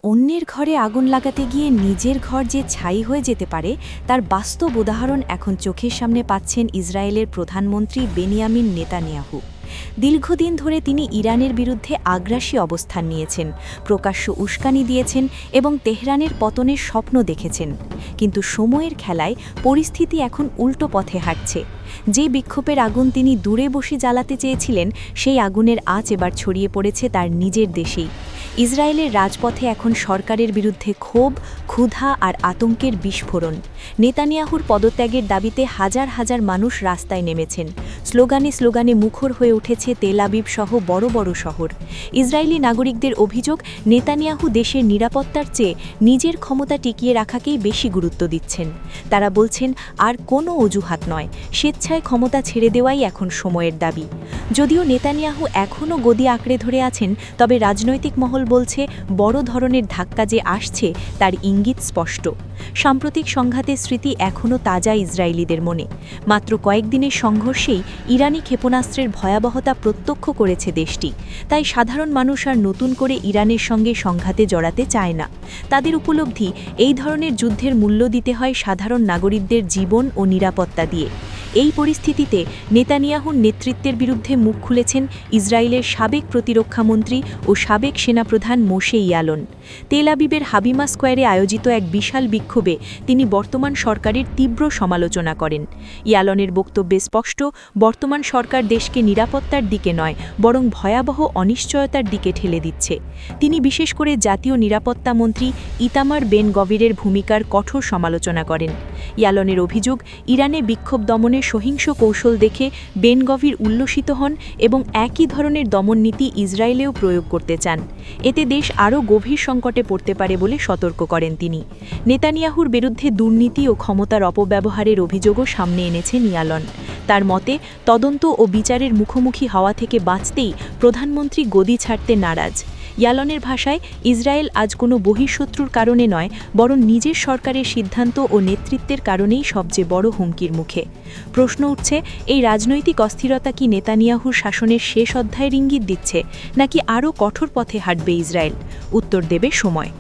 অন্যের ঘরে আগুন লাগাতে গিয়ে নিজের ঘর যে ছাই হয়ে যেতে পারে তার বাস্তব উদাহরণ এখন চোখের সামনে পাচ্ছেন ইসরায়েলের প্রধানমন্ত্রী বেনিয়ামিন নেতানিয়াহু। দীর্ঘদিন ধরে তিনি ইরানের বিরুদ্ধে আগ্রাসী অবস্থান নিয়েছেন, প্রকাশ্য উস্কানি দিয়েছেন এবং তেহরানের পতনের স্বপ্ন দেখেছেন। কিন্তু সময়ের খেলায় পরিস্থিতি এখন উল্টো পথে হাঁটছে। যে বিক্ষোভের আগুন তিনি দূরে বসে জ্বালাতে চেয়েছিলেন, সেই আগুনের আঁচ এবার ছড়িয়ে পড়েছে তার নিজের দেশেই। ইসরায়েলের রাজপথে এখন সরকারের বিরুদ্ধে ক্ষোভ, ক্ষুধা আর আতঙ্কের বিস্ফোরণ। নেতানিয়াহুর পদত্যাগের দাবিতে হাজার হাজার মানুষ রাস্তায় নেমেছেন। স্লোগানে স্লোগানে মুখর হয়ে উঠেছে তেল আবিব সহ বড় বড় শহর। ইসরায়েলি নাগরিকদের অভিযোগ, নেতানিয়াহু দেশের নিরাপত্তার চেয়ে নিজের ক্ষমতা টিকিয়ে রাখাকেই বেশি গুরুত্ব দিচ্ছেন। তারা বলছেন, আর কোনো অজুহাত নয়, স্বেচ্ছায় ক্ষমতা ছেড়ে দেওয়াই এখন সময়ের দাবি। যদিও নেতানিয়াহু এখনও গদি আঁকড়ে ধরে আছেন, তবে রাজনৈতিক মহল বলছে বড় ধরনের ধাক্কা যে আসছে তার ইঙ্গিত স্পষ্ট। সাম্প্রতিক সংঘাতের স্মৃতি এখনও তাজা ইসরায়েলিদের মনে। মাত্র কয়েকদিনের সংঘর্ষেই ইরানি ক্ষেপণাস্ত্রের ভয়াবহতা প্রত্যক্ষ করেছে দেশটি। তাই সাধারণ মানুষ আর নতুন করে ইরানের সঙ্গে সংঘাতে জড়াতে চায় না। তাদের উপলব্ধি, এই ধরনের যুদ্ধের মূল্য দিতে হয় সাধারণ নাগরিকদের জীবন ও নিরাপত্তা দিয়ে। এই পরিস্থিতিতে নেতানিয়াহুর নেতৃত্বের বিরুদ্ধে মুখ খুলেছেন ইসরায়েলের সাবেক প্রতিরক্ষামন্ত্রী ও সাবেক সেনাপ্রধান মোশে ইয়ালন। তেল আবিবের হাবিমা স্কোয়ারে আয়োজিত এক বিশাল বিক্ষোভে তিনি বর্তমান সরকারের তীব্র সমালোচনা করেন। ইয়ালনের বক্তব্যে স্পষ্ট, বর্তমান সরকার দেশকে নিরাপত্তার দিকে নয়, বরং ভয়াবহ অনিশ্চয়তার দিকে ঠেলে দিচ্ছে। তিনি বিশেষ করে জাতীয় নিরাপত্তা মন্ত্রী ইতামার বেন গভিরের ভূমিকার কঠোর সমালোচনা করেন। ইয়ালনের অভিযোগ, ইরানে বিক্ষোভ দমনের সহিংস কৌশল দেখে বেন গভির উল্লসিত হন এবং একই ধরনের দমননীতি ইসরায়েলেও প্রয়োগ করতে চান। এতে দেশ আরও গভীর সংকটে পড়তে পারে বলে সতর্ক করেন তিনি। নেতানিয়াহুর বিরুদ্ধে দুর্নীতি ও ক্ষমতার অপব্যবহারের অভিযোগও সামনে এনেছেন ইয়ালন। তার মতে, তদন্ত ও বিচারের মুখোমুখি হওয়া থেকে বাঁচতেই প্রধানমন্ত্রী গদি ছাড়তে নারাজ। ইয়ালনের ভাষায়, ইসরায়েল আজ কোনো বহিঃশত্রুর কারণে নয়, বরং নিজের সরকারের সিদ্ধান্ত ও নেতৃত্বের কারণেই সবচেয়ে বড় হুমকির মুখে। প্রশ্ন উঠছে, এই রাজনৈতিক অস্থিরতা কি নেতানিয়াহুর শাসনের শেষ অধ্যায়ের ইঙ্গিত দিচ্ছে, নাকি আরও কঠোর পথে হাঁটবে ইসরায়েল? উত্তর দেবে সময়।